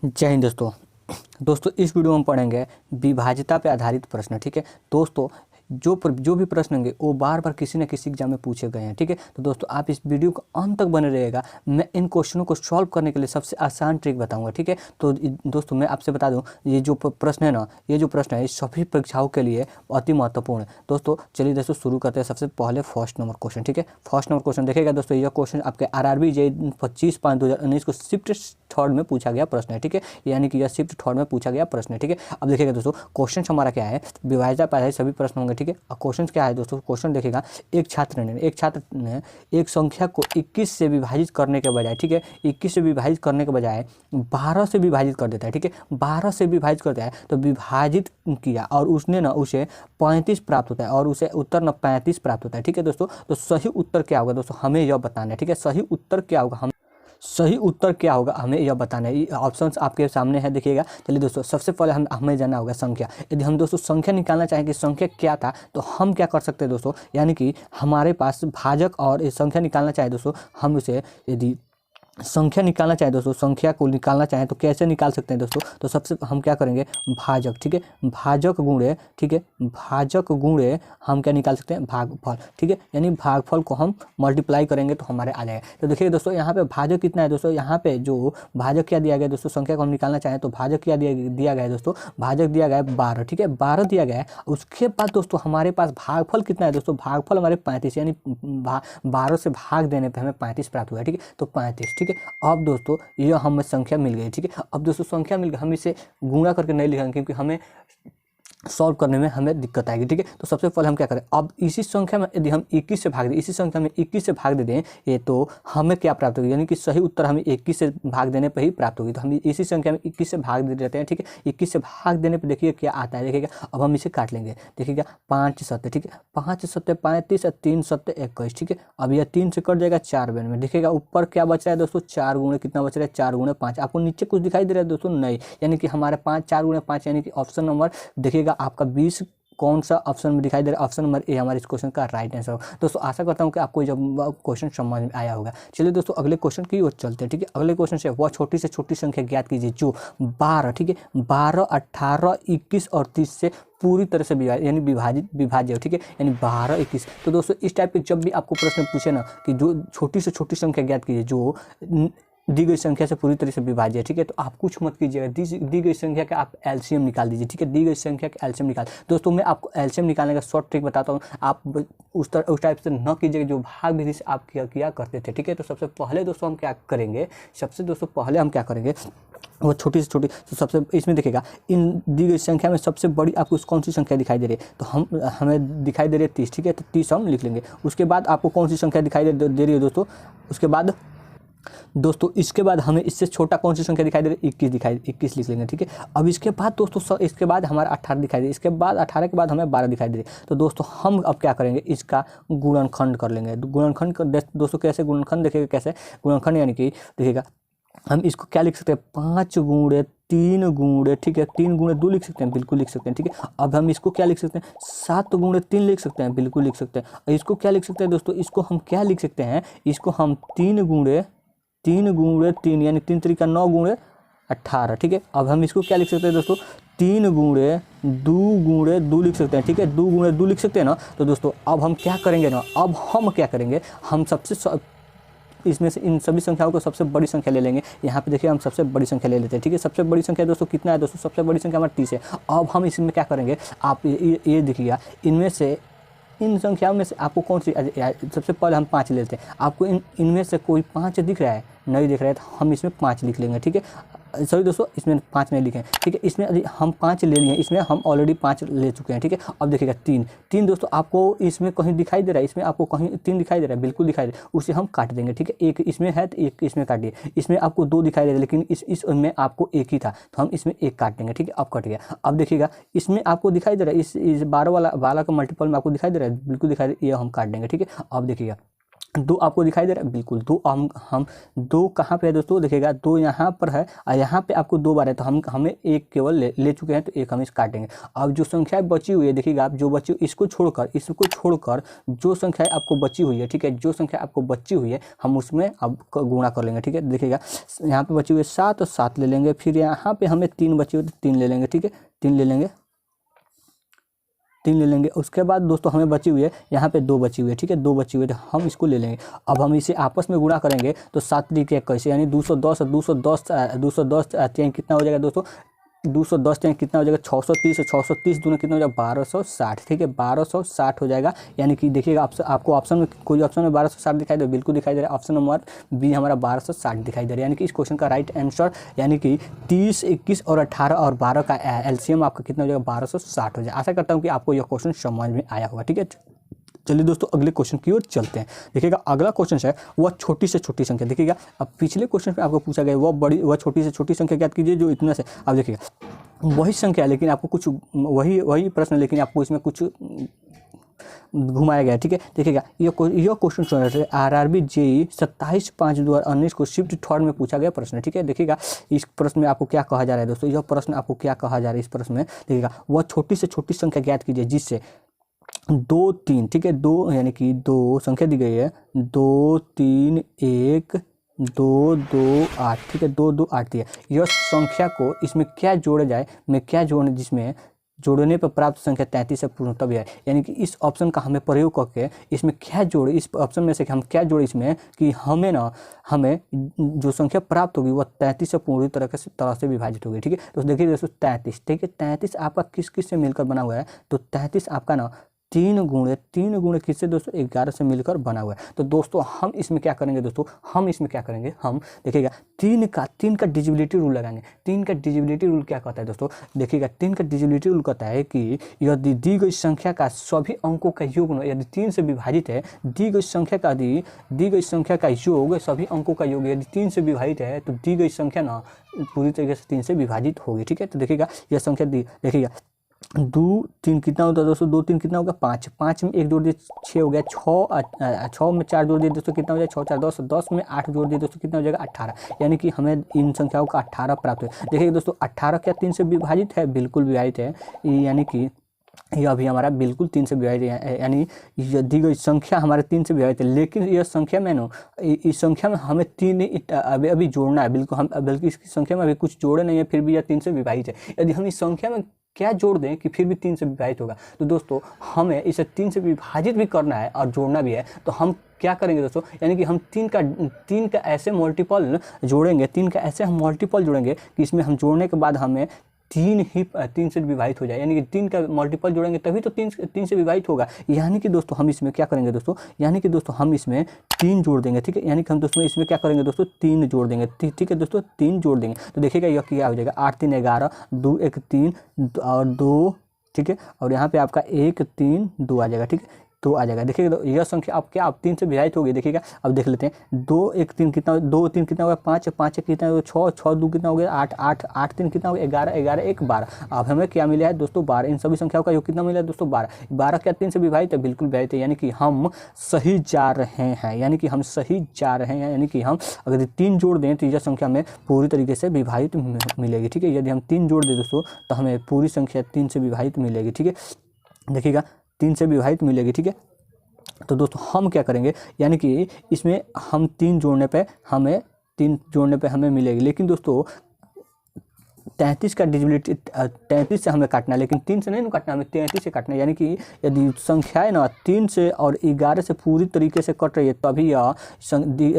जय हिंद दोस्तों इस वीडियो में हम पढ़ेंगे विभाज्यता पे आधारित प्रश्न। ठीक है दोस्तों, जो भी प्रश्न होंगे वो बार बार किसी न किसी एग्जाम में पूछे गए हैं। ठीक है तो दोस्तों आप इस वीडियो को अंत तक बने रहिएगा। मैं इन क्वेश्चनों को सॉल्व करने के लिए सबसे आसान ट्रिक बताऊंगा। ठीक है तो दोस्तों मैं आपसे बता दूं, ये जो प्रश्न है ना, ये जो प्रश्न है सभी परीक्षाओं के लिए अति महत्वपूर्ण है। दोस्तों चलिए दोस्तों शुरू करते हैं। सबसे पहले फर्स्ट नंबर क्वेश्चन। ठीक है फर्स्ट नंबर क्वेश्चन देखिएगा दोस्तों, यह क्वेश्चन आपके RRB जे 25/5/2019 को शिफ्ट थर्ड में पूछा गया प्रश्न है। ठीक है यानी कि यह शिफ्ट थर्ड में पूछा गया प्रश्न है। ठीक है अब देखिएगा दोस्तों क्वेश्चन हमारा क्या है, विभाज्यता पे आधारित सभी प्रश्न होंगे। ठीक है और क्वेश्चन क्या है दोस्तों, क्वेश्चन देखिएगा, एक छात्र ने एक संख्या को 21 से विभाजित करने के बजाय, ठीक है 21 से विभाजित करने के बजाय 12 से विभाजित कर देता है। ठीक है 12 से विभाजित करता है तो विभाजित किया और उसने ना उसे 35 प्राप्त होता है और उसे उत्तर ना 35 प्राप्त होता है। ठीक है दोस्तों, तो सही उत्तर क्या होगा दोस्तों, हमें यह बताना है। ठीक है सही उत्तर क्या होगा, सही उत्तर क्या होगा हमें यह बताना है। ऑप्शंस आपके सामने है देखिएगा। चलिए दोस्तों सबसे पहले हमें जानना होगा संख्या। यदि हम दोस्तों संख्या निकालना चाहें कि संख्या क्या था तो हम क्या कर सकते हैं दोस्तों, यानी कि हमारे पास भाजक और संख्या निकालना चाहे दोस्तों, हम उसे यदि संख्या निकालना चाहे दोस्तों, संख्या को निकालना चाहें तो कैसे निकाल सकते हैं दोस्तों, तो सबसे हम क्या करेंगे भाजक। ठीक है भाजक गुणे, ठीक है भाजक गुणे हम क्या निकाल सकते हैं भागफल। ठीक है यानी भागफल को हम मल्टीप्लाई करेंगे तो हमारे आ जाएगा। तो देखिए दोस्तों यहाँ पे भाजक कितना है दोस्तों, यहाँ पे जो भाजक क्या दिया गया दोस्तों, संख्या को हम निकालना चाहें तो भाजक क्या दिया गया है दोस्तों, भाजक दिया गया है 12। ठीक है 12 दिया गया है। उसके बाद दोस्तों हमारे पास भागफल कितना है दोस्तों, भागफल हमारे 35, यानी 12 से भाग देने पर हमें 35 प्राप्त हुआ है। ठीक है तो 35। ठीक है अब दोस्तों ये हमें संख्या मिल गई। ठीक है अब दोस्तों संख्या मिल गई, हम इसे गुणा करके नहीं लिखेंगे क्योंकि हमें सॉल्व करने में हमें दिक्कत आएगी। ठीक है तो सबसे पहले हम क्या करें, अब इसी संख्या में यदि हम 21 से भाग दें, इसी संख्या में 21 से भाग दे दें ये तो हमें क्या प्राप्त होगी, यानी कि सही उत्तर हमें 21 से भाग देने पर ही प्राप्त होगी। तो हम इसी संख्या में 21 से भाग दे देते हैं। ठीक है 21 से भाग देने पर देखिए क्या आता है, देखिएगा अब हम इसे काट लेंगे। देखिएगा 5 सत्ते, ठीक है 5 सत्ते 35 और 3 सत्ते 21। ठीक है अब यह 3 से कट जाएगा 4 में। देखिएगा ऊपर क्या बच रहा है दोस्तों, 4 गुणे कितना बच रहा है, 4 गुणे 5। आपको नीचे कुछ दिखाई दे रहा है दोस्तों, नहीं, यानी कि हमारे 5 4 गुणे 5, यानी कि ऑप्शन नंबर देखिएगा आपका 20 कौन सा ऑप्शन में दिखाई दे रहा है, ऑप्शन नंबर ए हमारे इस क्वेश्चन का राइट आंसर होगा। दोस्तों आशा करता हूं कि आपको जब क्वेश्चन समझ में आया होगा। चलिए दोस्तों अगले क्वेश्चन की ओर चलते हैं। ठीक है अगले क्वेश्चन से, वह छोटी से छोटी संख्या ज्ञात कीजिए जो 12, ठीक है 12, 18, 21 और 30 से पूरी तरह से यानी विभाज्य। ठीक है यानी 12, 21। तो दोस्तों इस टाइप के जब भी आपको प्रश्न पूछे ना कि जो छोटी से छोटी संख्या ज्ञात कीजिए जो दी गई संख्या से पूरी तरह से विभाज्य है, ठीक है तो आप कुछ मत कीजिएगा, दी गई संख्या का आप एलसीएम निकाल दीजिए। ठीक है दी गई संख्या का एलसीएम निकाल। दोस्तों मैं आपको एलसीएम निकालने का शॉर्ट ट्रिक बताता हूँ, आप उस टाइप से न कीजिएगा जो भाग विधि से आप किया करते थे। ठीक है तो सबसे पहले दोस्तों हम क्या करेंगे, वो छोटी से छोटी, तो सबसे इसमें देखिएगा इन दी गई संख्या में सबसे बड़ी आपको कौन सी संख्या दिखाई दे रही है, तो हमें दिखाई दे रही है 30। ठीक है तो 30 हम लिख लेंगे। उसके बाद आपको कौन सी संख्या दिखाई दे रही है दोस्तों, उसके बाद दोस्तों इसके बाद हमें इससे छोटा कौन सी संख्या दिखाई दे रही है, 21 लिख लेंगे। ठीक है अब इसके बाद दोस्तों इसके बाद हमारा 18 दिखाई दे, इसके बाद 18 के बाद हमें 12 दिखाई दे रही है। तो दोस्तों हम अब क्या करेंगे, इसका गुणनखंड कर लेंगे। गुणनखंड दोस्तों कैसे गुणनखंड देखेगा, कैसे गुणनखंड, यानी कि देखिएगा हम इसको क्या लिख सकते हैं 5 गुणे 3 गुणे, ठीक है 3 गुणे 2 लिख सकते हैं, बिल्कुल लिख सकते हैं। ठीक है अब हम इसको क्या लिख सकते हैं 7 गुणे 3 लिख सकते हैं, बिल्कुल लिख सकते हैं। इसको क्या लिख सकते हैं दोस्तों, इसको हम क्या लिख सकते हैं, इसको हम 3 गुणे 3 यानी 3 तरीका 9 गुणे 18। ठीक है अब हम इसको क्या लिख सकते हैं दोस्तों 3 गुणे 2 लिख सकते हैं। ठीक है 2 गुणे 2 लिख सकते हैं ना। तो दोस्तों अब हम क्या करेंगे ना, अब हम क्या करेंगे, हम सबसे इसमें से इन सभी संख्याओं को सबसे बड़ी संख्या ले लेंगे। यहाँ पे देखिए हम सबसे बड़ी संख्या ले लेते हैं। ठीक है सबसे बड़ी संख्या दोस्तों कितना है दोस्तों, सबसे बड़ी संख्या हमारा 30 है। अब हम इसमें क्या करेंगे, आप ये देखिएगा इनमें से इन संख्याओं में से आपको कौन सी, सबसे पहले हम 5 लेते हैं। आपको इनमें से कोई 5 दिख रहा है, नहीं दिख रहा है, तो हम इसमें 5 लिख लेंगे। ठीक है सॉरी दोस्तों इसमें 5 नहीं लिखे। ठीक है इसमें हम 5 ले लिए, इसमें हम ऑलरेडी 5 ले चुके हैं। ठीक है अब देखिएगा 3 दोस्तों आपको इसमें कहीं दिखाई दे रहा है, इसमें आपको कहीं 3 दिखाई दे रहा है, बिल्कुल दिखाई दे रहा है, उसे हम काट देंगे। ठीक है एक इसमें है तो एक इसमें काट दिए, इसमें आपको 2 दिखाई दे रहा है लेकिन इसमें आपको 1 ही था तो हम इसमें 1 काट देंगे। ठीक है अब कट गया। अब देखिएगा इसमें आपको दिखाई दे रहा है, इस 12 वाला का मल्टीपल में आपको दिखाई दे रहा है, बिल्कुल दिखाई दे रहा है, ये हम काट देंगे। ठीक है अब देखिएगा दो आपको दिखाई दे रहा है, बिल्कुल दो। हम दो कहाँ पे है दोस्तों, देखिएगा दो यहाँ पर है और यहाँ पे आपको दो बार है, तो हमें एक केवल ले चुके हैं, तो एक हम इस काटेंगे। अब जो संख्या बची हुई है, देखिएगा आप जो बची, इसको छोड़कर जो संख्या आपको बची हुई है, ठीक है, जो संख्या आपको बची हुई है हम उसमें अब गुणा कर लेंगे, ठीक है। देखिएगा यहाँ पे बची हुई है 7 तो 7 ले लेंगे, फिर यहाँ पे हमें 3 बची हुई तो 3 ले लेंगे, ठीक है, 3 ले लेंगे, 3 ले लेंगे। उसके बाद दोस्तों हमें बची हुई है यहाँ पे 2 बची हुई है, ठीक है, 2 बची हुई है, तो हम इसको ले लेंगे। अब हम इसे आपस में गुणा करेंगे तो 7 3 कैसे, यानी 210 कितना हो जाएगा दोस्तों, 210 कितना हो जाएगा 630, 630 दूना कितना हो जाएगा 1260, ठीक है, 1260 हो जाएगा। यानी कि देखिएगा आपको ऑप्शन में कोई ऑप्शन में 1260 दिखाई दे, बिल्कुल दिखाई दे रहा है, ऑप्शन नंबर बी हमारा 1260 दिखाई दे रहा है। यानी कि इस क्वेश्चन का राइट आंसर यानी कि 30, 21 और 18 और 12 का एलसीएम आपका कितना हो जाएगा 1260 हो जाएगा। आशा करता हूँ कि आपको यह क्वेश्चन समझ में आया होगा, ठीक है। चलिए दोस्तों अगले क्वेश्चन की ओर चलते हैं। देखिएगा अगला क्वेश्चन है वह छोटी से छोटी संख्या। देखिएगा अब पिछले क्वेश्चन पे आपको पूछा गया वह छोटी से छोटी संख्या ज्ञात कीजिए जो इतना से। अब देखिएगा वही संख्या है लेकिन आपको कुछ वही प्रश्न, लेकिन आपको इसमें कुछ घुमाया गया, ठीक है। देखिएगा यह क्वेश्चन चल रहा है आरआरबी जेई 27/5/2019 को शिफ्ट थर्ड में पूछा गया प्रश्न है, ठीक है। देखिएगा इस प्रश्न में आपको क्या कहा जा रहा है दोस्तों, यह प्रश्न आपको क्या कहा जा रहा है इस प्रश्न में। देखिएगा वह छोटी से छोटी संख्या ज्ञात कीजिए जिससे 2 3, ठीक है, 2 यानी कि 2 संख्या दी गई है 2 3 1 2 2 8, ठीक है, 2 2 8 दिया। यह संख्या को इसमें क्या जोड़ा जाए, मैं क्या जोड़ने, जिसमें जोड़ने पर प्राप्त संख्या 33 से पूर्णतः है। यानी कि इस ऑप्शन का हमें प्रयोग करके इसमें क्या जोड़े, इस ऑप्शन में से हम क्या जोड़े इसमें कि हमें जो संख्या प्राप्त होगी वह 33 से पूरी तरह से विभाजित होगी, ठीक है। तो देखिए दोस्तों 33, ठीक है, 33 आपका किस किस से मिलकर बना हुआ है, तो 33 आपका 3 गुणे किससे दोस्तों 11 से मिलकर बना हुआ है। तो दोस्तों हम इसमें क्या करेंगे दोस्तों, हम देखिएगा 3 का डिजिबिलिटी रूल लगाएंगे। 3 का डिजिबिलिटी रूल क्या कहता है दोस्तों, देखिएगा 3 का डिजिबिलिटी रूल कहता है कि यदि दी गई संख्या का सभी अंकों का योग यदि 3 से विभाजित है, दी गई संख्या का योग सभी अंकों का योग यदि 3 से विभाजित है तो दी गई संख्या पूरी तरीके से 3 से विभाजित होगी, ठीक है। तो देखिएगा यह संख्या देखिएगा 2 3 कितना होता है दोस्तों, 2 3 कितना होगा 5, 5 में 1 जोड़ दिए 6 हो गया, 6 में 4 जोड़ दिए दोस्तों कितना हो जाएगा 6 4 10, 10 में 8 जोड़ दिए दोस्तों कितना हो जाएगा 18। यानी कि हमें इन संख्याओं का 18 प्राप्त हुआ। देखिए दोस्तों 18 क्या 3 से विभाजित है, बिल्कुल विभाजित है, यानी कि यह भी हमारा बिल्कुल 3 से विभाजित है। यानी यह दी गई संख्या हमारे 3 से विभाजित है, लेकिन यह संख्या में इस संख्या में हमें 3 अभी जोड़ना है, बिल्कुल हम बल्कि इसकी संख्या में अभी कुछ जोड़े नहीं है, फिर भी यह 3 से विभाजित है। यदि हम इस संख्या में क्या जोड़ दें कि फिर भी 3 से विभाजित होगा, तो दोस्तों हमें इसे 3 से विभाजित भी करना है और जोड़ना भी है। तो हम क्या करेंगे दोस्तों, यानी कि हम 3 का ऐसे मल्टीपल जोड़ेंगे, 3 का ऐसे हम मल्टीपल जोड़ेंगे कि इसमें हम जोड़ने के बाद हमें 3 से विभाजित हो जाए। यानी कि 3 का मल्टीपल जोड़ेंगे तभी तो 3 से विभाजित होगा। यानी कि दोस्तों हम इसमें क्या करेंगे दोस्तों, यानी कि दोस्तों हम इसमें 3 जोड़ देंगे, ठीक है। यानी कि हम दोस्तों इसमें क्या करेंगे दोस्तों 3 जोड़ देंगे, ठीक है दोस्तों 3 जोड़ देंगे। तो देखिएगा यह क्या हो जाएगा 8 3 11 2 1 3 और 2, ठीक है, और यहाँ पे आपका 1 3 2 आ जाएगा, ठीक है, 2 आ जाएगा। देखिएगा यह संख्या आप 3 से विभाजित होगी। देखिएगा अब देख लेते हैं 2 1 3 कितना, 2 3 कितना होगा 5 5 कितना होगा 6 6 2 कितना हो गया 8 8 8 3 कितना होगा 11 11 1 12। अब हमें क्या मिला है दोस्तों 12। इन सभी संख्याओं का योग कितना मिला है दोस्तों 12। 12 क्या 3 से विभाजित है, बिल्कुल विभाजित है। यानी कि हम सही जा रहे हैं, यानी कि हम अगर 3 जोड़ दें तो यह संख्या हमें पूरी तरीके से विभाजित मिलेगी, ठीक है। यदि हम 3 जोड़ दें दोस्तों तो हमें पूरी संख्या 3 से विभाजित मिलेगी, ठीक है। देखिएगा 3 से विभाजित मिलेगी, ठीक है। तो दोस्तों हम क्या करेंगे, यानी कि इसमें हम 3 जोड़ने पे हमें मिलेगी, लेकिन दोस्तों 33 का डिजिबिलिटी 33 से हमें काटना है, लेकिन 3 से नहीं काटना, हमें 33 से काटना है। यानी कि यदि संख्याएं 3 से और 11 से पूरी तरीके से कट रही है तभी यह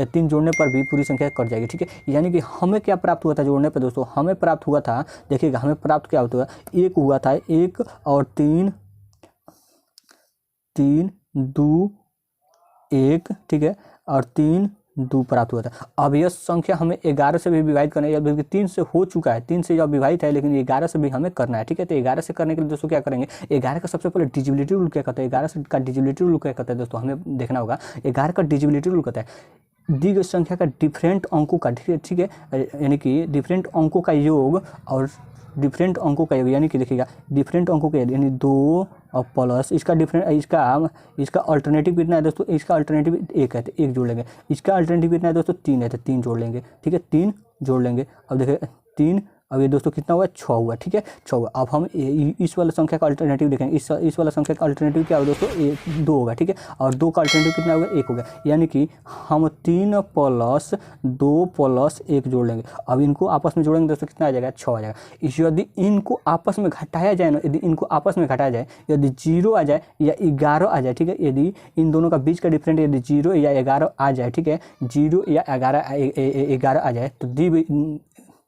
3 जोड़ने पर भी पूरी संख्या कट जाएगी, ठीक है। यानी कि हमें क्या प्राप्त हुआ था जोड़ने पर दोस्तों, हमें प्राप्त हुआ था, देखिएगा हमें प्राप्त क्या हुआ, 1 हुआ था, 1 और 3 3 2 1, ठीक है, और 3 2 प्राप्त हुआ था। अब यह संख्या हमें 11 से भी विभाजित करना है, बल्कि 3 से हो चुका है, 3 से जब विभाजित है, लेकिन 11 से भी हमें करना है, ठीक है। तो 11 से करने के लिए दोस्तों क्या करेंगे, 11 का सबसे पहले डिजिबिलिटी रूल क्या कहता है, 11 का डिजिबिलिटी रूल क्या कहता है दोस्तों, हमें देखना होगा। 11 का डिजिबिलिटी रूल कहता है दी गई संख्या का डिफरेंट अंकों का, ठीक है, यानी कि डिफरेंट अंकों का योग और डिफरेंट अंकों का योग, यानी कि देखिएगा डिफरेंट अंकों का यानी 2 और प्लस इसका डिफरेंट इसका अल्टरनेटिव कितना है दोस्तों, इसका अल्टरनेटिव 1 है तो 1 जोड़ लेंगे, इसका अल्टरनेटिव कितना है दोस्तों 3 है तो 3 जोड़ लेंगे, ठीक है 3 जोड़ लेंगे। अब देखिए 3, अब ये दोस्तों कितना हुआ 6 हुआ, ठीक है 6 हुआ। अब हम इस वाला संख्या का अल्टरनेटिव देखेंगे, इस वाला संख्या का अल्टरनेटिव क्या होगा दोस्तों 2 होगा, ठीक है, और 2 का अल्टरनेटिव कितना होगा 1 होगा, यानी कि हम 3 प्लस 2 प्लस 1 जोड़ लेंगे। अब इनको आपस में जोड़ेंगे दोस्तों कितना आ जाएगा 6 आ जाएगा। यदि इनको आपस में घटाया जाए ना, यदि इनको आपस में घटाया जाए, यदि 0 आ जाए या 11 आ जाए, ठीक है, यदि इन दोनों का बीच का डिफरेंट यदि 0 या 11 आ जाए, ठीक है 0 या 11 आ जाए तो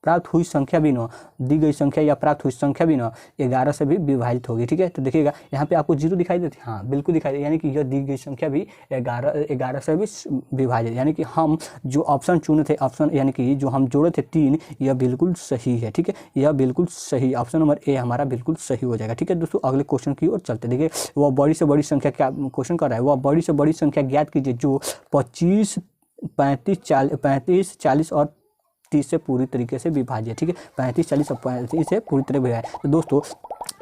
प्राप्त हुई संख्या भी न, दी गई संख्या या प्राप्त हुई संख्या भी न 11 से भी विभाजित होगी, ठीक है। तो देखिएगा यहाँ पे आपको 0 दिखाई देती है, हाँ बिल्कुल दिखाई दे, यानी कि यह दी गई संख्या भी 11 से भी विभाजित, यानी कि हम जो ऑप्शन चुने थे, ऑप्शन यानी कि जो हम जोड़े थे 3, यह बिल्कुल सही है, ठीक है, यह बिल्कुल सही, ऑप्शन नंबर ए हमारा बिल्कुल सही हो जाएगा, ठीक है दोस्तों। अगले क्वेश्चन की ओर चलते, देखिए वह बड़ी से बड़ी संख्या क्या क्वेश्चन कर रहा है, वह बड़ी से बड़ी संख्या ज्ञात कीजिए जो 25, 35, 40 और 30 से पूरी तरीके से विभाज्य है, ठीक है 35, 40 और 35 से पूरी तरह विभाज्य है। तो दोस्तों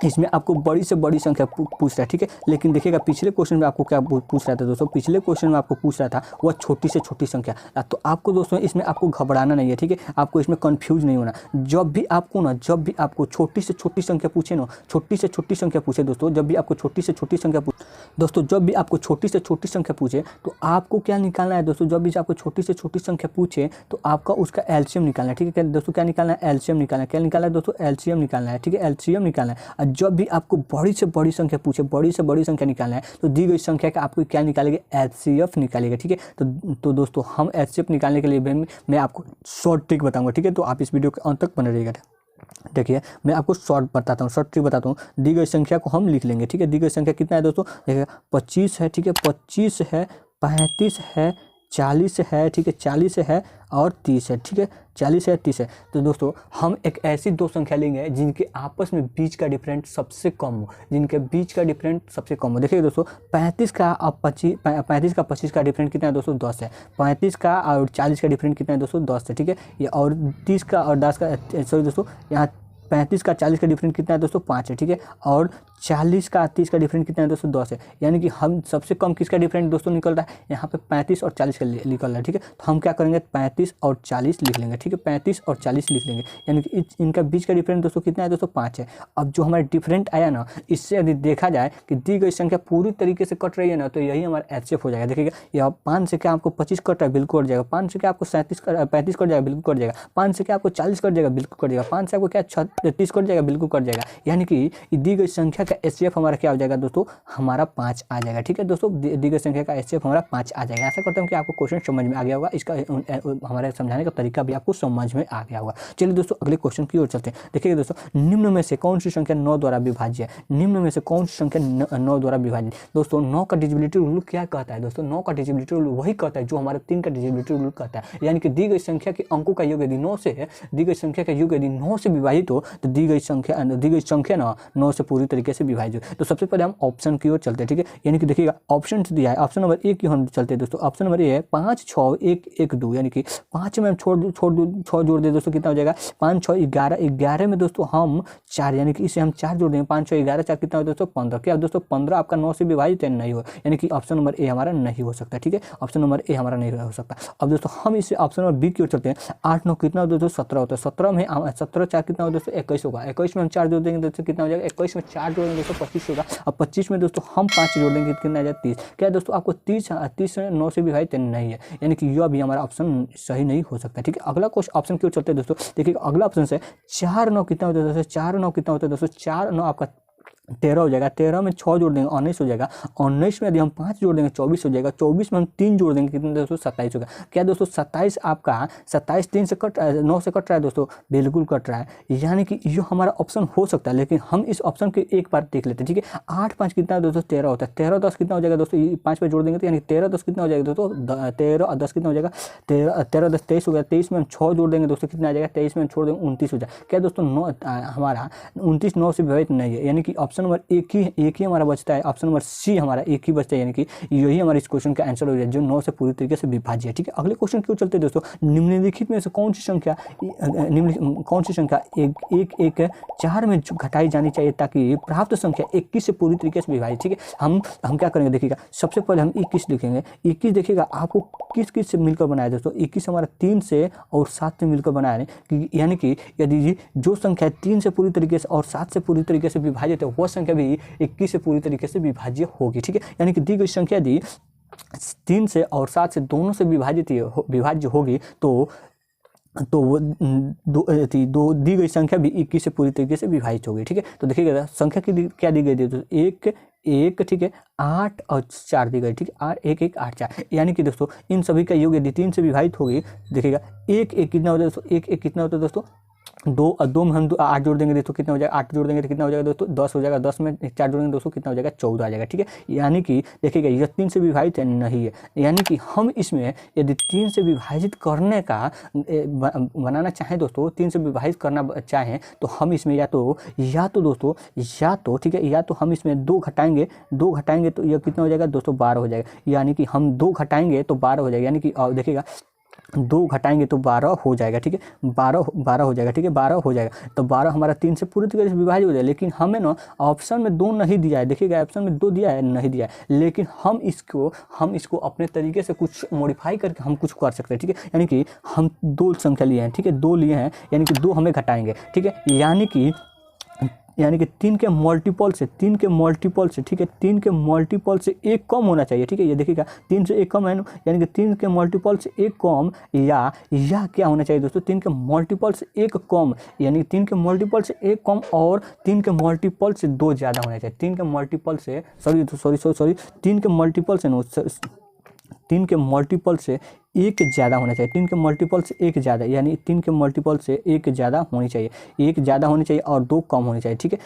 इसमें आपको बड़ी से बड़ी संख्या पूछ रहा है, ठीक है, लेकिन देखिएगा पिछले क्वेश्चन में आपको क्या पूछ रहा था दोस्तों, पिछले क्वेश्चन में आपको पूछ रहा था वह छोटी से छोटी संख्या। तो आपको दोस्तों इसमें आपको घबराना नहीं है, ठीक है, आपको इसमें कंफ्यूज नहीं होना। जब भी आपको छोटी से छोटी संख्या पूछे ना, छोटी से छोटी संख्या पूछे दोस्तों, जब भी आपको छोटी से छोटी संख्या दोस्तों जब भी आपको छोटी से छोटी संख्या पूछे तो आपको क्या निकालना है दोस्तों, जब भी आपको छोटी से छोटी संख्या पूछे तो आपका उसका एलसीएम निकालना है, ठीक है दोस्तों, क्या निकालना है एलसीएम निकालना है, क्या निकालना है दोस्तों एलसीएम निकालना है, ठीक है एलसीएम निकालना है। और जब भी आपको बड़ी से बड़ी संख्या पूछे, बड़ी से बड़ी संख्या निकालना है तो दी गई संख्या का आपको क्या निकालेंगे एचसीएफ निकालेगा, ठीक है। तो दोस्तों हम एचसीएफ निकालने के लिए मैं आपको शॉर्ट ट्रिक बताऊंगा, ठीक है, तो आप इस वीडियो के अंत तक बने रहिएगा। देखिए मैं आपको शॉर्ट ट्रिक बताता हूँ। दी गई संख्या को हम लिख लेंगे, ठीक है, दी गई संख्या कितना है दोस्तों, देखिए 25 है, ठीक है 25 है, 35 है, 40 है, ठीक है 40 है और 30 है, ठीक है 40 है 30 है। तो दोस्तों हम एक ऐसी दो संख्या लेंगे जिनके आपस में बीच का डिफरेंट सबसे कम हो, जिनके बीच का डिफरेंट सबसे कम हो। देखिए दोस्तों 35 का 25 का डिफरेंट कितना है दोस्तों 10 है, 35 का और 40 का डिफरेंट कितना है दोस्तों 10 है, ठीक है, ये और 30 का और 10 का सॉरी दोस्तों यहाँ 35 का 40 का डिफरेंट कितना है दोस्तों 5 है, ठीक है, और 40 का 30 का डिफरेंट कितना है दोस्तों 10 है, यानी कि हम सबसे कम किसका डिफरेंट दोस्तों निकल रहा है यहाँ पे 35 और 40 का निकल रहा है, ठीक है। तो हम क्या करेंगे 35 और 40 लिख लेंगे, ठीक है 35 और 40 लिख लेंगे, यानी कि इनका बीच का डिफरेंट दोस्तों कितना है दोस्तों 5 है। अब जो हमारा डिफरेंट आया ना, इससे यदि देखा जाए कि दी गई संख्या पूरी तरीके से कट रही है ना, तो यही हमारा एचसीएफ हो जाएगा। देखिएगा यह 5 से क्या आपको 25 कट रहा है बिल्कुल कट जाएगा, 5 से क्या आपको 35 कट जाएगा बिल्कुल कट जाएगा, 5 से क्या आपको 40 कट जाएगा बिल्कुल कट जाएगा, 5 से आपको क्या 30 कट जाएगा बिल्कुल कट जाएगा, यानी कि दी गई संख्या का एचसीएफ हमारा क्या हो जाएगा दोस्तों हमारा 5 आ जाएगा, ठीक है दोस्तों, दी गई संख्या का एचसीएफ हमारा 5 आ जाएगा। आशा करता हूँ कि आपको क्वेश्चन समझ में आ गया होगा, इसका हमारे समझाने का तरीका भी आपको समझ में आ गया होगा। चलिए दोस्तों अगले क्वेश्चन की ओर चलते हैं। देखिए दोस्तों निम्न में से कौन सी संख्या 9 द्वारा विभाज्य है, निम्न में से कौन सी संख्या 9 द्वारा विभाज्य। दोस्तों 9 का डिविजिबिलिटी रूल क्या कहता है दोस्तों, 9 का डिविजिबिलिटी रूल वही कहता है जो हमारे 3 का डिविजिबिलिटी रूल कहता है, यानी कि दी गई संख्या के अंकों का योग यदि 9 से है, दी गई संख्या का योग यदि 9 से विभाजित हो तो दी गई संख्या ना 9 से पूरी तरीके से विभाजित हो। तो सबसे पहले हम ऑप्शन की ओर चलते हैं, ठीक है, यानी कि देखिएगा ऑप्शन दिया है, ऑप्शन नंबर 1 की हम चलते हैं दोस्तों। ऑप्शन नंबर ए है 5 6 1 1 2, यानी कि 5 में हम छोड़ 6 जोड़ दे दोस्तों कितना हो जाएगा 5 6 11, 11 में दोस्तों हम 4, यानी कि इसे हम 4 जोड़ देंगे, 5 6 11 4 कितना हो दोस्तों 15। क्या दोस्तों 15 आपका 9 से विभाजित नहीं हो, यानी कि ऑप्शन नंबर ए हमारा नहीं हो सकता, ठीक है, ऑप्शन नंबर ए हमारा नहीं हो सकता। अब दोस्तों हम इसे ऑप्शन नंबर बी की ओर चलते हैं। 8 9 कितना दोस्तों 17 होता है, 17 में 17 4 कितना हो दोस्तों 21 होगा, 21 में हम 4 जोड़ देंगे दोस्तों कितना हो जाएगा 21 में 4 जोड़ देंगे दोस्तों 25 होगा, और 25 में दोस्तों हम 5 जोड़ देंगे कितना आ जाएगा 30। क्या दोस्तों आपको 30 में 9 से विभाजित नहीं है, यानी कि यह भी हमारा ऑप्शन सही नहीं हो सकता, ठीक है। अगला क्वेश्चन ऑप्शन की ओर चलते हैं दोस्तों। देखिए अगला ऑप्शन से 4 9 कितना होता है दोस्तों, 4 9 कितना होता है दोस्तों 4 9 आपका 13 हो जाएगा, 13 में 6 जोड़ देंगे 19 हो जाएगा, 19 में यदि हम 5 जोड़ देंगे 24 हो जाएगा, 24 में हम 3 जोड़ देंगे कितने दोस्तों 27 होगा। क्या दोस्तों 27 आपका 27 3 से 9 से कट रहा है दोस्तों, बिल्कुल कट रहा है, यानी कि ये हमारा ऑप्शन हो सकता है, लेकिन हम इस ऑप्शन के एक बार देख लेते हैं, ठीक है। 8 5 कितना दोस्तों 13 होता है, 13 10 कितना हो जाएगा दोस्तों 5 पे जोड़ देंगे तो यानी 13 10 कितना हो जाएगा दोस्तों 13 और 10 कितना हो जाएगा 13 10 23 हो गया, 23 में हम 6 जोड़ देंगे दोस्तों कितना आ जाएगा 23 में हम छोड़ देंगे 29 हो जाएगा। क्या दोस्तों 9 हमारा 29 9 से विभाजित नहीं है, यानी कि ऑप्शन नंबर एक ही हमारा बचता है, ऑप्शन नंबर सी हमारा एक ही बचता है, यानी कि यही हमारे इस क्वेश्चन का आंसर हो जाए जो 9 से पूरी तरीके से विभाज्य है। ठीक है, अगले क्वेश्चन क्यों चलते हैं दोस्तों, निम्नलिखित में से कौन सी संख्या एक 4 में घटाई जानी चाहिए ताकि प्राप्त संख्या 21 से पूरी तरीके से विभाजित। ठीक है, हम क्या करेंगे, देखिएगा सबसे पहले हम 21 लिखेंगे। 21 देखिएगा आपको किस किस से मिलकर बनाया दोस्तों, 21 हमारा 3 से और 7 से मिलकर बनाया है, यानी कि यदि जो संख्या 3 से पूरी तरीके से और 7 से पूरी तरीके से विभाजित है वह संख्या भी 21 से पूरी तरीके से विभाज्य होगी। ठीक है, यानी कि दी गई संख्या यदि 3 से और 7 से दोनों से विभाज्य होगी तो वो दो दी गई संख्या भी 21 से पूरी तरीके से विभाजित होगी। ठीक है, तो देखिएगा संख्या की क्या दी गई थी, तो एक ठीक है 8 और 4 दी गई। ठीक है, 8 1 1 8 4, यानी कि दोस्तों इन सभी का योग यदि 3 से विभाजित होगी, देखिएगा एक कितना होता है दोस्तों, एक कितना होता है दोस्तों, दो में हम 8 जोड़ देंगे दोस्तों कितना हो जाएगा, 8 जोड़ देंगे तो कितना हो जाएगा दोस्तों 10 हो जाएगा, 10 में 4 जोड़ेंगे दोस्तों कितना हो जाएगा 14 आ जाएगा। ठीक है, यानी कि देखिएगा यह 3 से विभाजित नहीं है, यानी कि हम इसमें यदि 3 से विभाजित करने का बनाना चाहें दोस्तों, 3 से विभाजित करना चाहें तो हम इसमें या तो दोस्तों ठीक है, या तो हम इसमें 2 घटाएंगे तो यह कितना हो जाएगा दोस्तों 12 हो जाएगा, यानी कि हम 2 घटाएंगे तो 12 हो जाएगा, यानी कि देखिएगा 2 घटाएंगे तो 12 हो जाएगा। ठीक है, 12 हो जाएगा। ठीक है, 12 हो जाएगा, तो 12 हमारा 3 से पूरी तरीके से विभाजित हो जाएगा, लेकिन हमें ना ऑप्शन में 2 नहीं दिया है, देखिएगा ऑप्शन में 2 दिया है नहीं दिया है, लेकिन हम इसको अपने तरीके से कुछ मॉडिफाई करके हम कुछ कर सकते हैं। ठीक है, यानी कि हम 2 संख्या लिए हैं, ठीक है 2 लिए हैं, यानी कि 2 हमें घटाएंगे। ठीक है, यानी कि 3 के मल्टीपल से ठीक है 3 के मल्टीपल से 1 कम होना चाहिए। ठीक है, ये देखिएगा 3 से 1 कम है, यानी कि 3 के मल्टीपल से 1 कम या क्या होना चाहिए दोस्तों, 3 के मल्टीपल से 1 कम, यानी 3 के मल्टीपल से 1 कम और 3 के मल्टीपल से 2 ज़्यादा होना चाहिए। 3 के मल्टीपल से 3 के मल्टीपल से 3 के मल्टीपल से 1 ज़्यादा होना चाहिए, 3 के मल्टीपल से 1 ज़्यादा, यानी 3 के मल्टीपल से 1 ज़्यादा होनी चाहिए, 1 ज़्यादा होनी चाहिए और 2 कम होनी चाहिए। ठीक है,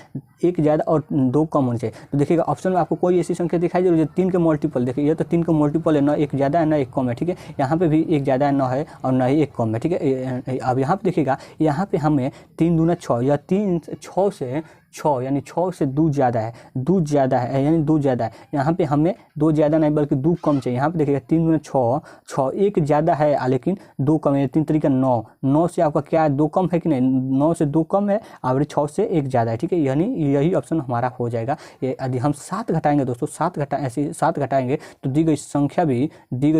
1 ज़्यादा और 2 कम होनी चाहिए। तो देखिएगा ऑप्शन में आपको कोई ऐसी संख्या दिखाई दे रही है 3 के मल्टीपल, देखिए ये तो 3 के मल्टीपल है, ना 1 ज़्यादा है ना 1 कम है। ठीक है, यहाँ पे भी 1 ज़्यादा है ना है और ना ही 1 कम है। ठीक है, अब यहाँ पे देखिएगा यहाँ पे हमें 3 दूना 6 या 6 से 6, यानी 6 से 2 ज़्यादा है, यानी 2 ज़्यादा है, यहाँ पे हमें 2 ज़्यादा नहीं बल्कि 2 कम चाहिए। यहाँ पे देखिएगा 3 दूना 6 1 ज़्यादा है लेकिन 2 कम है, 3 तरीका 9 से आपका क्या है 2 कम है कि नहीं, 9 से 2 कम है और 6 से 1 ज़्यादा है। ठीक है, यानी यही ऑप्शन हमारा हो जाएगा। यदि हम 7 घटाएंगे दोस्तों, 7 घटाएंगे तो दी गई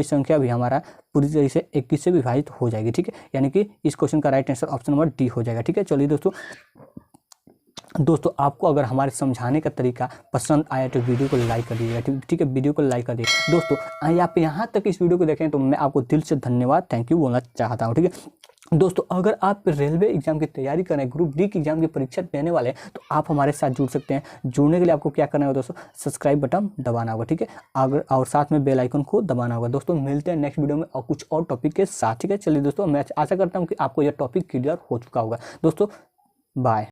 संख्या भी हमारा पूरी तरीके से 21 से विभाजित हो जाएगी। ठीक है, यानी कि इस क्वेश्चन का right answer option number D हो जाएगा। ठीक है, चलिए दोस्तों आपको अगर हमारे समझाने का तरीका पसंद आया तो वीडियो को लाइक कर दीजिएगा। ठीक है, वीडियो को लाइक कर दीजिए दोस्तों। आप यहाँ तक इस वीडियो को देखें तो मैं आपको दिल से धन्यवाद थैंक यू बोलना चाहता हूँ। ठीक है दोस्तों, अगर आप रेलवे एग्जाम की तैयारी कर रहे हैं, ग्रुप डी की एग्जाम की परीक्षा देने वाले हैं तो आप हमारे साथ जुड़ सकते हैं। जुड़ने के लिए आपको क्या करना होगा दोस्तों, सब्सक्राइब बटन दबाना होगा। ठीक है, अगर और साथ में बेल आइकन को दबाना होगा। दोस्तों मिलते हैं नेक्स्ट वीडियो में और कुछ और टॉपिक के साथ। ठीक है, चलिए दोस्तों मैं आशा करता हूँ कि आपको यह टॉपिक क्लियर हो चुका होगा। दोस्तों बाय।